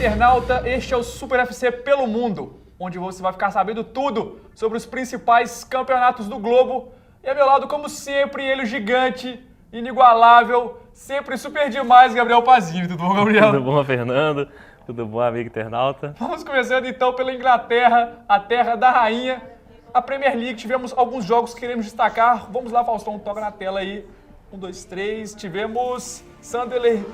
internauta, este é o Super FC pelo Mundo, onde você vai ficar sabendo tudo sobre os principais campeonatos do globo. E ao meu lado, como sempre, ele, o gigante, inigualável, sempre super demais, Gabriel Pazini. Tudo bom, Gabriel? Tudo bom, Fernando? Tudo bom, amigo internauta? Vamos começando então pela Inglaterra, a terra da rainha. A Premier League, tivemos alguns jogos que queremos destacar. Vamos lá, Faustão, toca na tela aí. 1, 2, 3. Tivemos Sunderland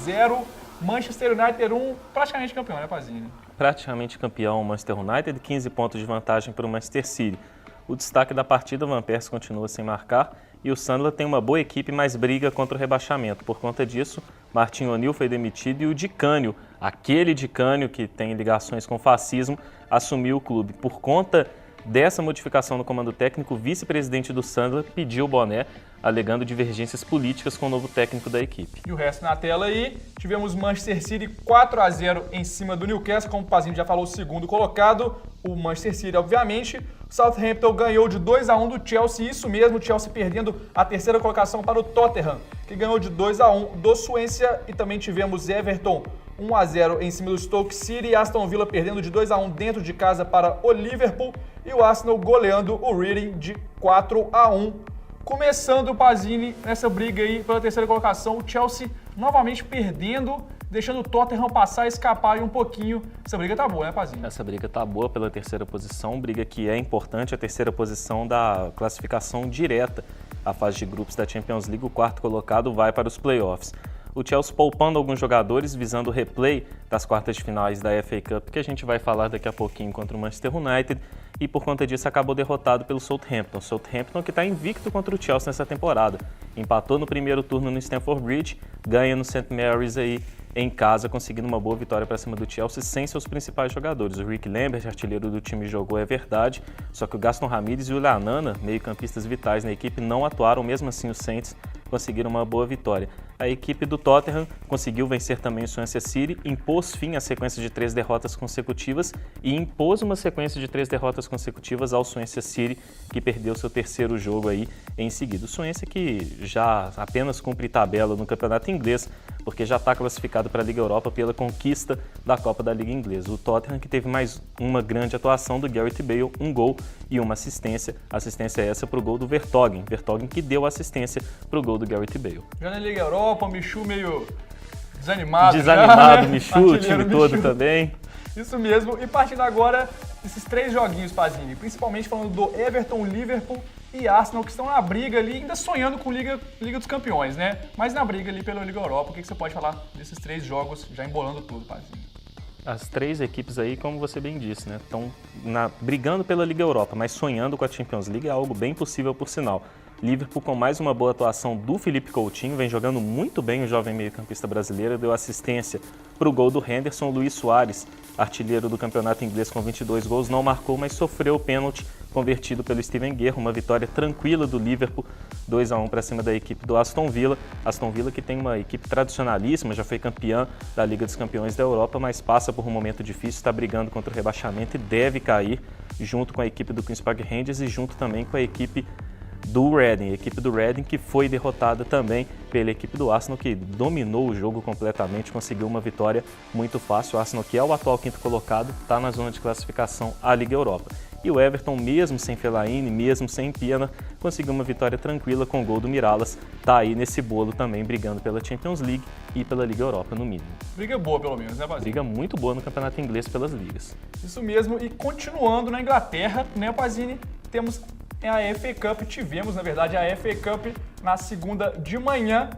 0, Manchester United 1, praticamente campeão, né, Pazini? Praticamente campeão, Manchester United, 15 pontos de vantagem para o Manchester City. O destaque da partida, o Van Persie continua sem marcar e o Sunderland tem uma boa equipe, mas briga contra o rebaixamento. Por conta disso, Martin O'Neill foi demitido e o Di Canio, aquele Di Canio que tem ligações com o fascismo, assumiu o clube. Por conta dessa modificação no comando técnico, o vice-presidente do Sunderland pediu o boné, alegando divergências políticas com o novo técnico da equipe. E o resto na tela aí, tivemos Manchester City 4-0 em cima do Newcastle, como o Pazinho já falou, o segundo colocado, o Manchester City, obviamente. O Southampton ganhou de 2-1 do Chelsea, isso mesmo, o Chelsea perdendo a terceira colocação para o Tottenham, que ganhou de 2-1 do Swansea. E também tivemos Everton 1-0 em cima do Stoke City, e Aston Villa perdendo de 2-1 dentro de casa para o Liverpool, e o Arsenal goleando o Reading de 4-1. Começando o Pazini nessa briga aí pela terceira colocação, o Chelsea novamente perdendo, deixando o Tottenham passar e escapar aí um pouquinho. Essa briga tá boa, né, Pazini? Essa briga tá boa pela terceira posição, briga que é importante, a terceira posição da classificação direta à fase de grupos da Champions League. O quarto colocado vai para os playoffs. O Chelsea poupando alguns jogadores, visando o replay das quartas de finais da FA Cup, que a gente vai falar daqui a pouquinho contra o Manchester United, e por conta disso acabou derrotado pelo Southampton. Southampton que está invicto contra o Chelsea nessa temporada. Empatou no primeiro turno no Stamford Bridge, ganha no St. Mary's aí em casa, conseguindo uma boa vitória para cima do Chelsea sem seus principais jogadores. O Rick Lambert, artilheiro do time, jogou, é verdade, só que o Gaston Ramírez e o Lanana, meio-campistas vitais na equipe, não atuaram, mesmo assim os Saints conseguiram uma boa vitória. A equipe do Tottenham conseguiu vencer também o Swansea City, impôs fim à sequência de 3 derrotas consecutivas e impôs uma sequência de 3 derrotas consecutivas ao Swansea City, que perdeu seu terceiro jogo aí em seguida. O Swansea que já apenas cumpre tabela no campeonato inglês, porque já está classificado para a Liga Europa pela conquista da Copa da Liga Inglesa. O Tottenham que teve mais uma grande atuação do Gareth Bale, um gol e uma assistência. Assistência essa para o gol do Vertonghen. Vertonghen que deu assistência para o gol do Gareth Bale. Já na Liga Europa, o Michu meio desanimado. Desanimado, né? Michu, o time todo também. Isso mesmo. E partindo agora, esses 3 joguinhos, Pazini, principalmente falando do Everton, Liverpool e Arsenal, que estão na briga ali, ainda sonhando com Liga dos Campeões, né? Mas na briga ali pela Liga Europa. O que você pode falar desses 3 jogos, já embolando tudo, Pazini? As 3 equipes aí, como você bem disse, né, estão brigando pela Liga Europa, mas sonhando com a Champions League é algo bem possível, por sinal. Liverpool com mais uma boa atuação do Philippe Coutinho, vem jogando muito bem o jovem meio-campista brasileiro, deu assistência para o gol do Henderson. Luís Soares, artilheiro do campeonato inglês com 22 gols, não marcou, mas sofreu o pênalti convertido pelo Steven Gerrard, uma vitória tranquila do Liverpool, 2-1 para cima da equipe do Aston Villa. Aston Villa que tem uma equipe tradicionalíssima, já foi campeã da Liga dos Campeões da Europa, mas passa por um momento difícil, está brigando contra o rebaixamento e deve cair, junto com a equipe do Queen's Park Rangers e junto também com a equipe do Reading, a equipe do Reading que foi derrotada também pela equipe do Arsenal, que dominou o jogo completamente, conseguiu uma vitória muito fácil. O Arsenal, que é o atual quinto colocado, está na zona de classificação à Liga Europa. E o Everton, mesmo sem Fellaini, mesmo sem Pena, conseguiu uma vitória tranquila com o gol do Mirallas. Está aí nesse bolo também, brigando pela Champions League e pela Liga Europa, no mínimo. Briga boa, pelo menos, né, Pazini? Briga muito boa no campeonato inglês pelas ligas. Isso mesmo. E continuando na Inglaterra, né, Pazini, temos a FA Cup, tivemos, na verdade, a FA Cup na segunda de manhã,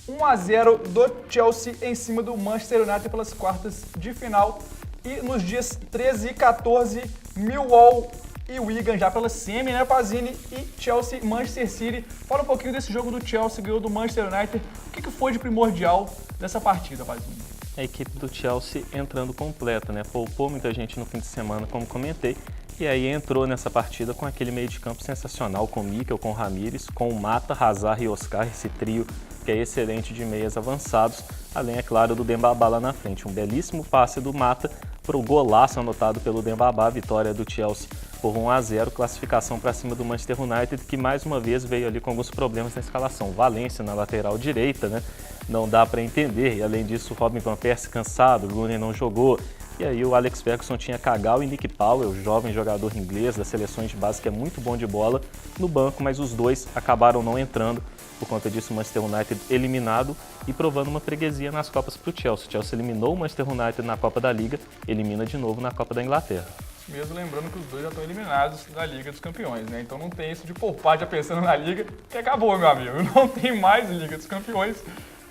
1-0 do Chelsea em cima do Manchester United pelas quartas de final. E nos dias 13 e 14, Millwall e Wigan já pela semi, né, Pazini? E Chelsea e Manchester City. Fala um pouquinho desse jogo do Chelsea, ganhou do Manchester United. O que foi de primordial dessa partida, Pazini? A equipe do Chelsea entrando completa, né? Poupou muita gente no fim de semana, como comentei. E aí entrou nessa partida com aquele meio de campo sensacional, com o Mikel, com o Ramírez, com o Mata, Hazard e Oscar, esse trio que é excelente de meias avançados, além, é claro, do Dembaba lá na frente. Um belíssimo passe do Mata para o golaço anotado pelo Dembaba, a vitória do Chelsea por 1-0, classificação para cima do Manchester United, que mais uma vez veio ali com alguns problemas na escalação. Valência na lateral direita, né? Não dá para entender, e além disso o Robin Van Persie cansado, o Rooney não jogou, e aí o Alex Ferguson tinha Cagal e Nick Powell, jovem jogador inglês das seleções de base que é muito bom de bola, no banco, mas os dois acabaram não entrando. Por conta disso, o Manchester United eliminado e provando uma freguesia nas Copas para o Chelsea. O Chelsea eliminou o Manchester United na Copa da Liga, elimina de novo na Copa da Inglaterra. Mesmo lembrando que os dois já estão eliminados da Liga dos Campeões, né? Então não tem isso de poupar já pensando na Liga, que acabou, meu amigo. Não tem mais Liga dos Campeões.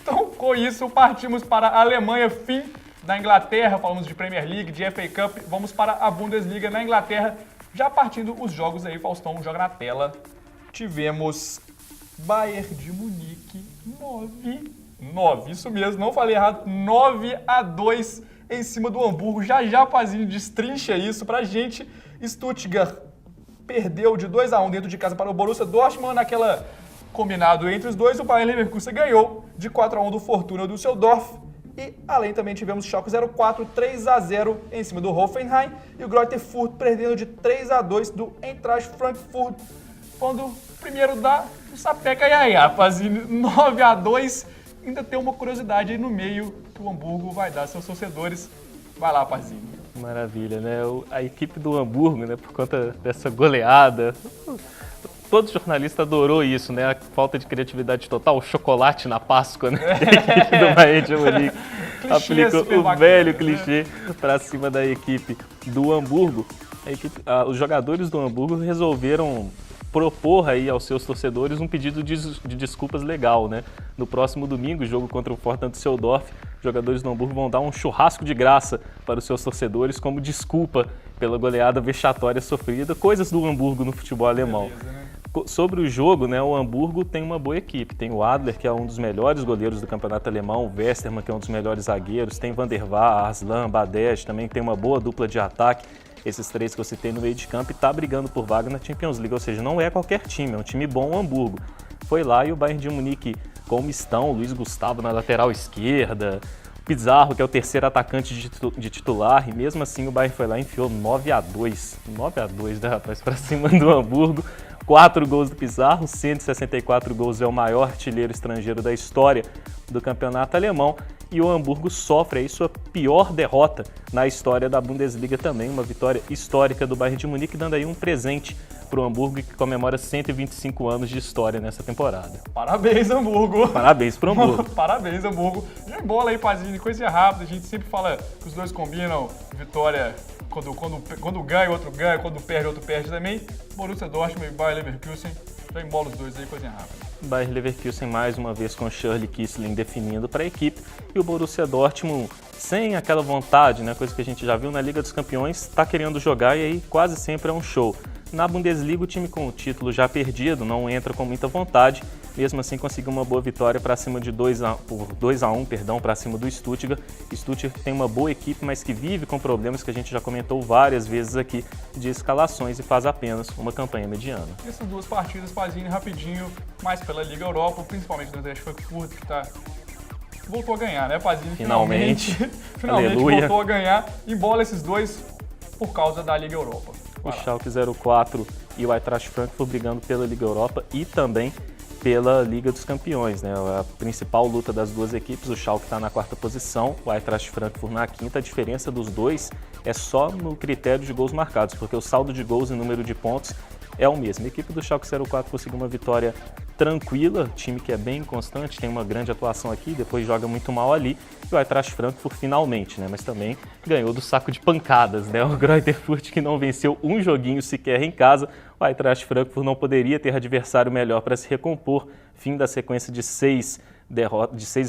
Então, com isso, partimos para a Alemanha, fim da Inglaterra. Falamos de Premier League, de FA Cup. Vamos para a Bundesliga na Inglaterra. Já partindo os jogos aí, Faustão, joga na tela. Tivemos Bayern de Munique, 9, isso mesmo, não falei errado, 9-2 em cima do Hamburgo. Já Pazinho destrincha isso pra gente. Stuttgart perdeu de 2-1 dentro de casa para o Borussia Dortmund. Naquela combinado entre os dois, o Bayer Leverkusen ganhou de 4-1 do Fortuna Düsseldorf. E além também tivemos Schalke 04, 3-0 em cima do Hoffenheim. E o Greuther Fürth perdendo de 3-2 do Eintracht Frankfurt. Quando o primeiro dá o sapeca iaiá, Pazinho, 9-2. Ainda tem uma curiosidade aí no meio que o Hamburgo vai dar seus torcedores. Vai lá, Pazinho. Maravilha, né? A equipe do Hamburgo, né, por conta dessa goleada, todo jornalista adorou isso, né? A falta de criatividade total, o chocolate na Páscoa, né? A equipe do Bayern de Munique aplicou o velho clichê para cima da equipe do Hamburgo. Os jogadores do Hamburgo resolveram propor aí aos seus torcedores um pedido de desculpas legal, né? No próximo domingo, jogo contra o Fortuna Düsseldorf, os jogadores do Hamburgo vão dar um churrasco de graça para os seus torcedores como desculpa pela goleada vexatória sofrida, coisas do Hamburgo no futebol alemão. Beleza, né? Sobre o jogo, né, o Hamburgo tem uma boa equipe. Tem o Adler, que é um dos melhores goleiros do campeonato alemão, o Westermann, que é um dos melhores zagueiros, tem Van der Vaart, Arslan, Badej, também tem uma boa dupla de ataque. Esses três que eu citei no meio de campo, e está brigando por vaga na Champions League, ou seja, não é qualquer time, é um time bom, o Hamburgo. Foi lá e o Bayern de Munique com o mistão, Luiz Gustavo na lateral esquerda, Pizarro, que é o terceiro atacante de titular, e mesmo assim o Bayern foi lá e enfiou 9-2. 9-2, né, rapaz, para cima do Hamburgo. 4 gols do Pizarro, 164 gols, é o maior artilheiro estrangeiro da história do campeonato alemão. E o Hamburgo sofre aí sua pior derrota na história da Bundesliga também, uma vitória histórica do Bayern de Munique, dando aí um presente para o Hamburgo, que comemora 125 anos de história nessa temporada. Parabéns, Hamburgo! Parabéns pro Hamburgo! Parabéns, Hamburgo! Já bola aí, Pazinho, coisa rápida, a gente sempre fala que os dois combinam, vitória quando ganha, o outro ganha, quando perde, o outro perde também. Borussia Dortmund e Bayer Leverkusen, já embola os dois aí, coisinha rápida. Bayer Leverkusen mais uma vez com Shirley Kissling definindo para a equipe, e o Borussia Dortmund sem aquela vontade, né, coisa que a gente já viu na Liga dos Campeões, está querendo jogar e aí quase sempre é um show. Na Bundesliga, o time com o título já perdido não entra com muita vontade, mesmo assim conseguiu uma boa vitória para cima de 2-1, para cima do Stuttgart. Stuttgart tem uma boa equipe, mas que vive com problemas que a gente já comentou várias vezes aqui de escalações e faz apenas uma campanha mediana. Essas duas partidas, Pazinho, rapidinho, mais pela Liga Europa, principalmente do Eintracht Frankfurt, que voltou a ganhar, né, Pazinho? Finalmente voltou a ganhar, embola esses dois por causa da Liga Europa. O Schalke 04 e o Eintracht Frankfurt brigando pela Liga Europa e também pela Liga dos Campeões, né? A principal luta das duas equipes, o Schalke está na 4ª posição, o Eintracht Frankfurt na 5ª. A diferença dos dois é só no critério de gols marcados, porque o saldo de gols e número de pontos é o mesmo. A equipe do Schalke 04 conseguiu uma vitória tranquila, time que é bem constante, tem uma grande atuação aqui, depois joga muito mal ali, e o Eintracht Frankfurt finalmente, né, mas também ganhou do saco de pancadas, né, o Greuther Fürth que não venceu um joguinho sequer em casa, o Eintracht Frankfurt não poderia ter adversário melhor para se recompor, fim da sequência de 6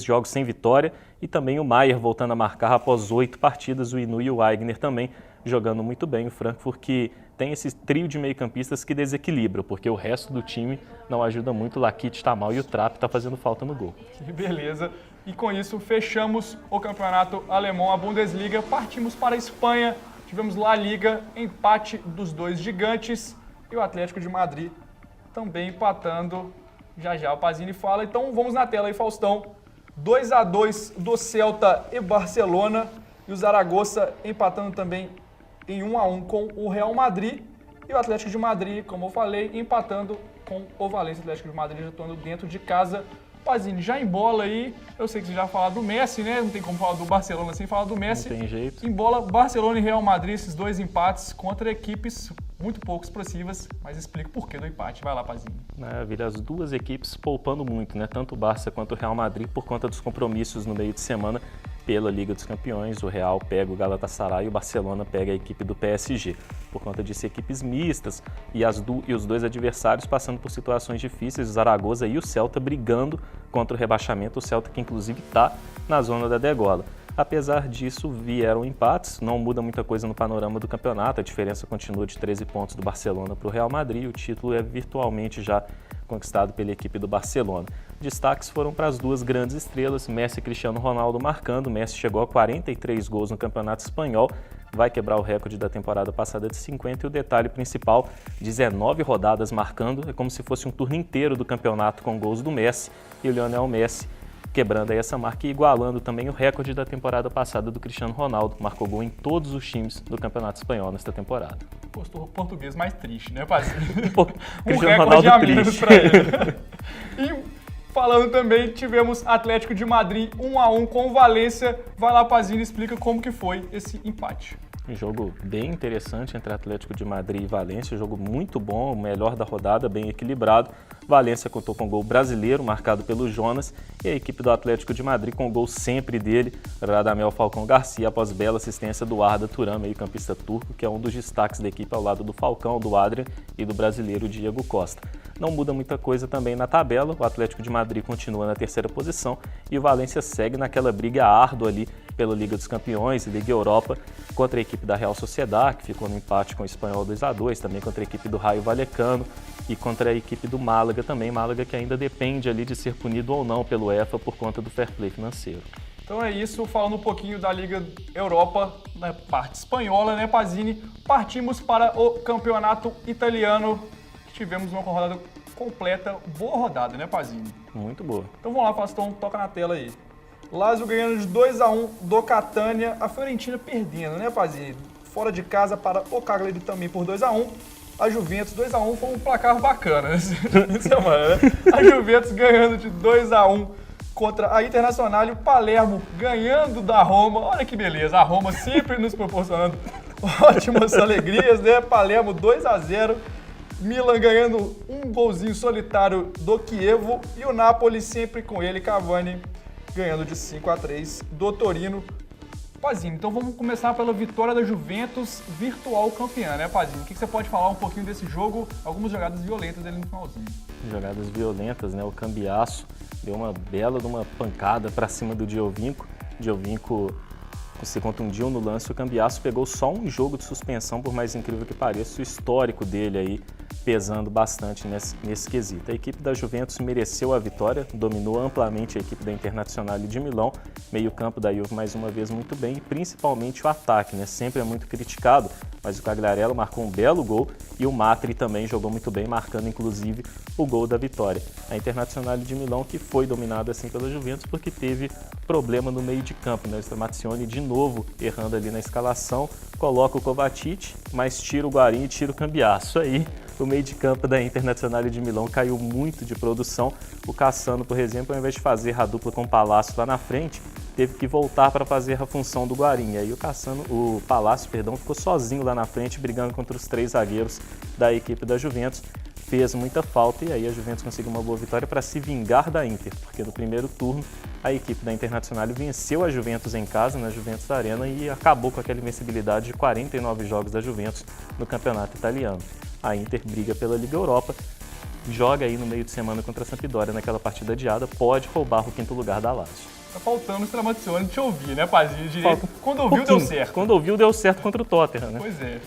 jogos sem vitória, e também o Maier voltando a marcar após 8 partidas, o Inu e o Aigner também jogando muito bem, o Frankfurt que tem esse trio de meio-campistas que desequilibra, porque o resto do time não ajuda muito, o Lakic está mal e o Trapp está fazendo falta no gol. Que beleza! E com isso fechamos o campeonato alemão, a Bundesliga, partimos para a Espanha, tivemos La Liga, empate dos dois gigantes e o Atlético de Madrid também empatando. Já o Pazini fala, então vamos na tela aí, Faustão. 2-2 do Celta e Barcelona. E o Zaragoza empatando também em 1-1 com o Real Madrid. E o Atlético de Madrid, como eu falei, empatando com o Valência. O Atlético de Madrid atuando dentro de casa. Pazini, já embola aí, eu sei que você já falou do Messi, né? Não tem como falar do Barcelona sem falar do Messi. Não tem jeito. Embola Barcelona e Real Madrid, esses dois empates contra equipes muito pouco expressivas, mas explica o porquê do empate. Vai lá, Pazini. Vira as duas equipes poupando muito, né? Tanto o Barça quanto o Real Madrid por conta dos compromissos no meio de semana pela Liga dos Campeões. O Real pega o Galatasaray e o Barcelona pega a equipe do PSG. Por conta disso, equipes mistas e os dois adversários passando por situações difíceis, o Zaragoza e o Celta brigando contra o rebaixamento, o Celta que inclusive está na zona da degola. Apesar disso, vieram empates, não muda muita coisa no panorama do campeonato, a diferença continua de 13 pontos do Barcelona para o Real Madrid, o título é virtualmente já conquistado pela equipe do Barcelona. Destaques foram para as duas grandes estrelas, Messi e Cristiano Ronaldo marcando. Messi chegou a 43 gols no Campeonato Espanhol, vai quebrar o recorde da temporada passada de 50 e o detalhe principal, 19 rodadas marcando, é como se fosse um turno inteiro do campeonato com gols do Messi e o Lionel Messi quebrando aí essa marca e igualando também o recorde da temporada passada do Cristiano Ronaldo, marcou gol em todos os times do Campeonato Espanhol nesta temporada. Postou português mais triste, né, Pazini? Cristiano Ronaldo triste. Pra ele. E falando também, tivemos Atlético de Madrid 1-1 com o Valência. Vai lá, Pazini, explica como que foi esse empate. Um jogo bem interessante entre Atlético de Madrid e Valência, um jogo muito bom, o melhor da rodada, bem equilibrado. Valência contou com um gol brasileiro, marcado pelo Jonas, e a equipe do Atlético de Madrid com o gol sempre dele, Radamel Falcão Garcia, após bela assistência do Arda Turan, meio-campista turco, que é um dos destaques da equipe ao lado do Falcão, do Adrian e do brasileiro Diego Costa. Não muda muita coisa também na tabela, o Atlético de Madrid continua na terceira posição e o Valência segue naquela briga árdua ali pela Liga dos Campeões e Liga Europa contra a equipe da Real Sociedad, que ficou no empate com o Espanhol 2-2, também contra a equipe do Rayo Vallecano e contra a equipe do Málaga também, Málaga que ainda depende ali de ser punido ou não pelo UEFA por conta do fair play financeiro. Então é isso, falando um pouquinho da Liga Europa, na parte espanhola, né, Pazini? Partimos para o campeonato italiano, tivemos uma rodada completa, boa rodada, né, Pazini? Muito boa. Então vamos lá, Fastão, toca na tela aí. Lazio ganhando de 2-1 do Catania, a Fiorentina perdendo, né, Pazini? Fora de casa para o Cagliari também por 2-1. A Juventus 2-1 foi um placar bacana nessa semana, né? A Juventus ganhando de 2-1 contra a Internacional e o Palermo ganhando da Roma. Olha que beleza, a Roma sempre nos proporcionando ótimas alegrias, né? Palermo 2-0. Milan ganhando um golzinho solitário do Chievo e o Napoli sempre com ele, Cavani, ganhando de 5-3 do Torino. Pazini, então vamos começar pela vitória da Juventus, virtual campeã, né, Pazini? O que você pode falar um pouquinho desse jogo? Algumas jogadas violentas ali no finalzinho. Jogadas violentas, né? O Cambiasso deu uma bela de uma pancada para cima do Giovinco. Giovinco se contundiu no lance, o Cambiasso pegou só um jogo de suspensão, por mais incrível que pareça, o histórico dele aí pesando bastante nesse quesito. A equipe da Juventus mereceu a vitória, dominou amplamente a equipe da Internazionale de Milão, meio-campo da Juve mais uma vez muito bem, e principalmente o ataque, né? Sempre é muito criticado, mas o Quagliarella marcou um belo gol e o Matri também jogou muito bem, marcando inclusive o gol da vitória. A Internazionale de Milão que foi dominada assim pela Juventus porque teve problema no meio de campo, né? O Stramaccioni de novo errando ali na escalação, coloca o Kovacic, mas tira o Guarini e tira o Cambiasso. Aí o meio de campo da Internazionale de Milão caiu muito de produção. O Cassano, por exemplo, ao invés de fazer a dupla com o Palácio lá na frente, teve que voltar para fazer a função do Guarini. Aí o Palácio, ficou sozinho lá na frente, brigando contra os três zagueiros da equipe da Juventus. Fez muita falta e aí a Juventus conseguiu uma boa vitória para se vingar da Inter, porque no primeiro turno a equipe da Internazionale venceu a Juventus em casa, na Juventus Arena, e acabou com aquela invencibilidade de 49 jogos da Juventus no campeonato italiano. A Inter briga pela Liga Europa, joga aí no meio de semana contra a Sampdoria naquela partida adiada, pode roubar o quinto lugar da Lazio. Tá faltando o Stramaccioni te ouvir, né, Pazinho? Direito. Quando ouviu, deu certo. Quando ouviu, deu certo contra o Tottenham, né? Pois é.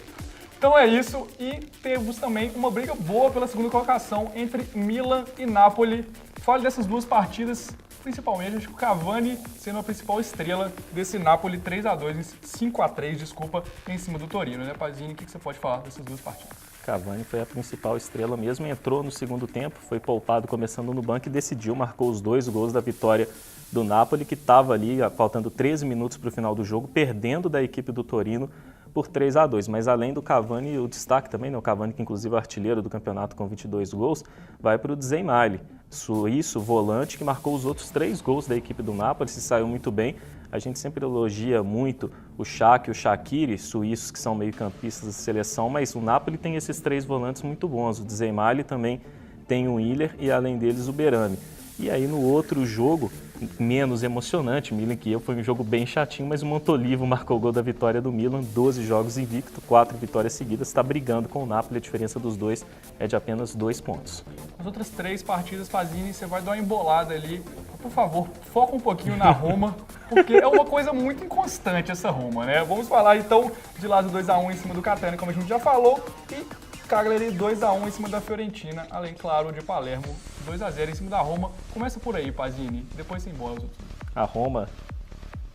Então é isso, e temos também uma briga boa pela segunda colocação entre Milan e Napoli. Fale dessas duas partidas, principalmente, acho que o Cavani sendo a principal estrela desse Napoli 5-3, desculpa, em cima do Torino, né, Pazini? O que você pode falar dessas duas partidas? Cavani foi a principal estrela mesmo, entrou no segundo tempo, foi poupado começando no banco e decidiu, marcou os 2 gols da vitória do Napoli, que estava ali, faltando 13 minutos para o final do jogo, perdendo da equipe do Torino por 3-2. Mas além do Cavani, o destaque também, né, o Cavani, que inclusive é o artilheiro do campeonato com 22 gols, vai para o Dzemaili, suíço, volante, que marcou os outros 3 gols da equipe do Napoli, se saiu muito bem. A gente sempre elogia muito o Shaq e o Shaqiri, suíços que são meio-campistas da seleção, mas o Napoli tem esses 3 volantes muito bons. O Dzemaili também tem oIller e, além deles, o Berami. E aí, no outro jogo, menos emocionante, Milan e Kiev, foi um jogo bem chatinho, mas o Montolivo marcou o gol da vitória do Milan, 12 jogos invicto, 4 vitórias seguidas, está brigando com o Napoli, a diferença dos dois é de apenas 2 pontos. As outras 3 partidas, Pazini, você vai dar uma embolada ali. Por favor, foca um pouquinho na Roma, porque é uma coisa muito inconstante essa Roma, né? Vamos falar então de Lazio 2-1 em cima do Catania, como a gente já falou, e Cagliari 2-1 em cima da Fiorentina, além, claro, de Palermo 2-0 em cima da Roma. Começa por aí, Pazini, depois você embola os outros. A Roma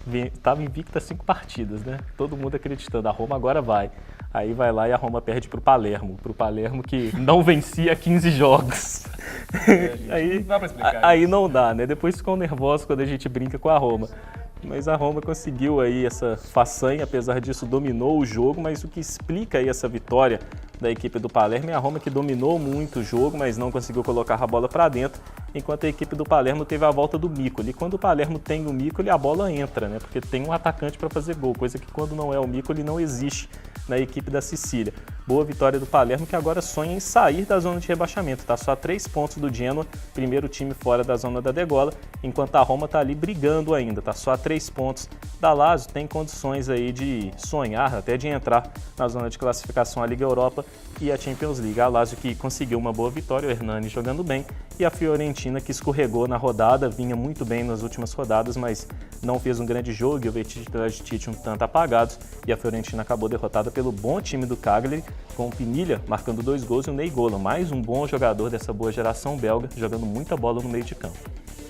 estava invicta 5 partidas, né? Todo mundo acreditando, a Roma agora vai. Aí vai lá e a Roma perde para o Palermo que não vencia 15 jogos. Aí, não dá pra explicar aí não dá, né? Depois ficam nervosos quando a gente brinca com a Roma. Mas a Roma conseguiu aí essa façanha, apesar disso dominou o jogo, mas o que explica aí essa vitória da equipe do Palermo é a Roma que dominou muito o jogo, mas não conseguiu colocar a bola para dentro, enquanto a equipe do Palermo teve a volta do Micoli. E quando o Palermo tem o Micoli, a bola entra, né? Porque tem um atacante para fazer gol, coisa que quando não é o Micoli não existe na equipe da Sicília. Boa vitória do Palermo, que agora sonha em sair da zona de rebaixamento. Está só a 3 pontos do Genoa, primeiro time fora da zona da degola, enquanto a Roma está ali brigando ainda, está só a 3 pontos da Lazio, tem condições aí de sonhar, até de entrar na zona de classificação à Liga Europa e a Champions League. A Lazio que conseguiu uma boa vitória, o Hernani jogando bem, e a Fiorentina que escorregou na rodada, vinha muito bem nas últimas rodadas, mas não fez um grande jogo, e o Vettich um tanto apagados, e a Fiorentina acabou derrotada pelo bom time do Cagliari, com o Pinilha marcando 2 gols e o Ney Golan, mais um bom jogador dessa boa geração belga, jogando muita bola no meio de campo.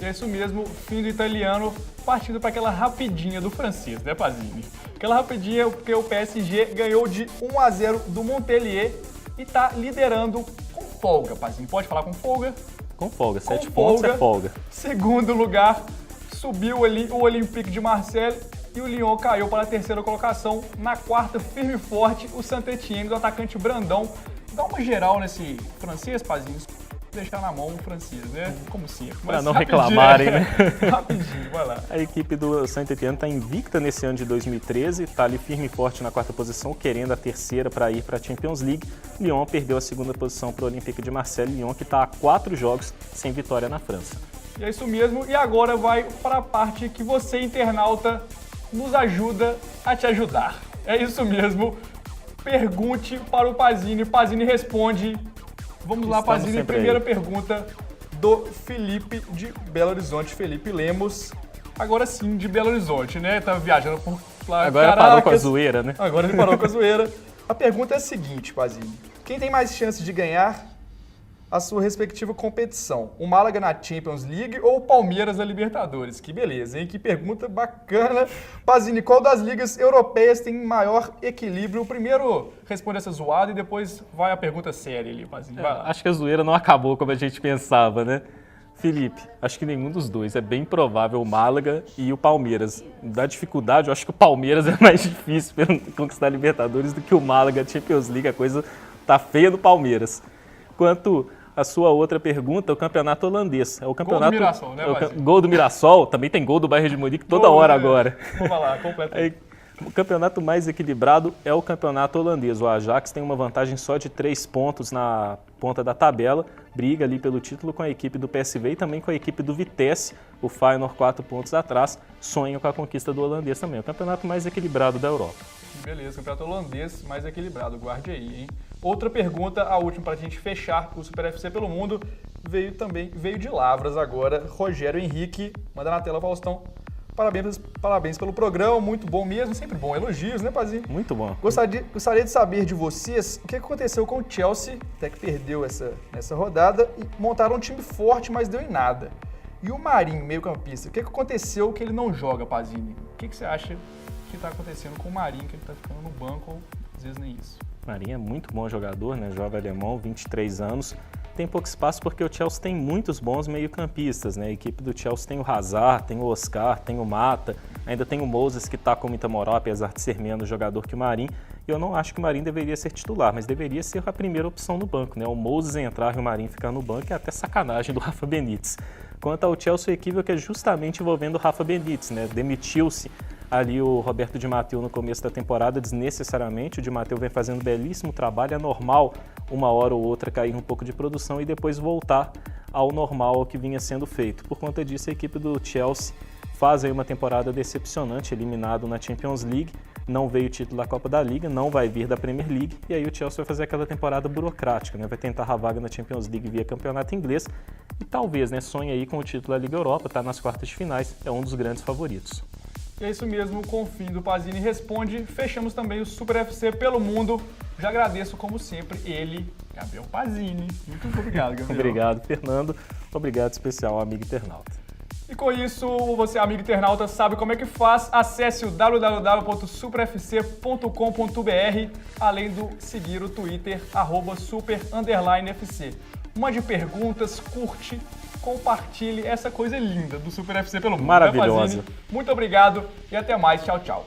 É isso mesmo, fim do italiano, partindo para aquela rapidinha do francês, né, Pazini? Aquela rapidinha porque o PSG ganhou de 1-0 do Montpellier e está liderando com folga, Pazini. Pode falar com folga? Com folga, 7 pontos é folga. Segundo lugar, subiu ali o Olympique de Marseille e o Lyon caiu para a 3ª colocação. Na 4ª, firme e forte, o Saint-Étienne do atacante Brandão. Dá uma geral nesse francês, Pazini. Deixar na mão o francês, né? Como sempre. Para não reclamarem, né? Rapidinho, vai lá. A equipe do Saint-Étienne está invicta nesse ano de 2013, está ali firme e forte na 4ª posição, querendo a 3ª para ir para a Champions League. Lyon perdeu a 2ª posição para o Olympique de Marseille. Lyon que está a 4 jogos sem vitória na França. E é isso mesmo. E agora vai para a parte que você, internauta, nos ajuda a te ajudar. É isso mesmo. Pergunte para o Pazini. Pazini responde. Vamos lá, Pazini. Primeira pergunta do Felipe de Belo Horizonte, Felipe Lemos. Agora sim, de Belo Horizonte, né? Tava viajando por lá. Agora Caracas. Parou com a zoeira, né? Agora ele parou com a zoeira. A pergunta é a seguinte, Pazini. Quem tem mais chances de ganhar a sua respectiva competição? O Málaga na Champions League ou o Palmeiras na Libertadores? Que beleza, hein? Que pergunta bacana. Pazini, qual das ligas europeias tem maior equilíbrio? Primeiro responde essa zoada e depois vai a pergunta séria ali, Pazini. Vai lá. Acho que a zoeira não acabou como a gente pensava, né? Felipe, acho que nenhum dos dois. É bem provável o Málaga e o Palmeiras. Da dificuldade, eu acho que o Palmeiras é mais difícil para conquistar a Libertadores do que o Málaga, a Champions League. A coisa tá feia no Palmeiras. Quanto a sua outra pergunta, o campeonato holandês. É o campeonato, gol do Mirassol, né, gol do Mirassol, também tem gol do Bayern de Munique toda hora agora. Vamos lá, completamente. O campeonato mais equilibrado é o campeonato holandês. O Ajax tem uma vantagem só de 3 pontos na ponta da tabela, briga ali pelo título com a equipe do PSV e também com a equipe do Vitesse. O Feyenoord 4 pontos atrás, sonha com a conquista do holandês também. É o campeonato mais equilibrado da Europa. Beleza, campeonato holandês mais equilibrado, guarde aí, hein? Outra pergunta, a última para a gente fechar o Super FC pelo Mundo, veio de Lavras agora, Rogério Henrique, manda na tela, Faustão. Parabéns pelo programa, muito bom mesmo, sempre bom, elogios, né, Pazinho? Muito bom. Gostaria de saber de vocês o que aconteceu com o Chelsea, até que perdeu essa rodada, e montaram um time forte, mas deu em nada. E o Marinho, meio-campista, o que aconteceu que ele não joga, Pazini? O que você acha que está acontecendo com o Marinho, que ele está ficando no banco, ou às vezes nem isso? Marinho é muito bom jogador, né? Jovem alemão, 23 anos. tem pouco espaço porque o Chelsea tem muitos bons meio-campistas, né? A equipe do Chelsea tem o Hazard, tem o Oscar, tem o Mata, ainda tem o Moses que está com muita moral, apesar de ser menos jogador que o Marinho. E eu não acho que o Marinho deveria ser titular, mas deveria ser a primeira opção no banco, né? O Moses entrar e o Marinho ficar no banco é até sacanagem do Rafa Benítez. Quanto ao Chelsea, o equívoco é justamente envolvendo o Rafa Benítez, né? Demitiu-se ali o Roberto Di Matteo no começo da temporada desnecessariamente. O Di Matteo vem fazendo um belíssimo trabalho, é normal uma hora ou outra cair um pouco de produção e depois voltar ao normal, ao que vinha sendo feito. Por conta disso, a equipe do Chelsea faz aí uma temporada decepcionante, eliminado na Champions League, não veio o título da Copa da Liga, não vai vir da Premier League, e aí o Chelsea vai fazer aquela temporada burocrática, né? Vai tentar a vaga na Champions League via campeonato inglês e talvez, né, sonhe aí com o título da Liga Europa, tá nas quartas de finais, é um dos grandes favoritos. E é isso mesmo, com o fim do Pazini Responde, fechamos também o Super FC pelo mundo. Já agradeço, como sempre, ele, Gabriel Pazini. Muito obrigado, Gabriel. Obrigado, Fernando. Obrigado especial ao amigo internauta. E com isso, você, amigo internauta, sabe como é que faz. Acesse o www.superfc.com.br, além do seguir o Twitter, @super_FC. Mande perguntas, curte, compartilhe essa coisa linda do Super FC pelo mundo. Maravilhosa. Muito obrigado e até mais. Tchau, tchau.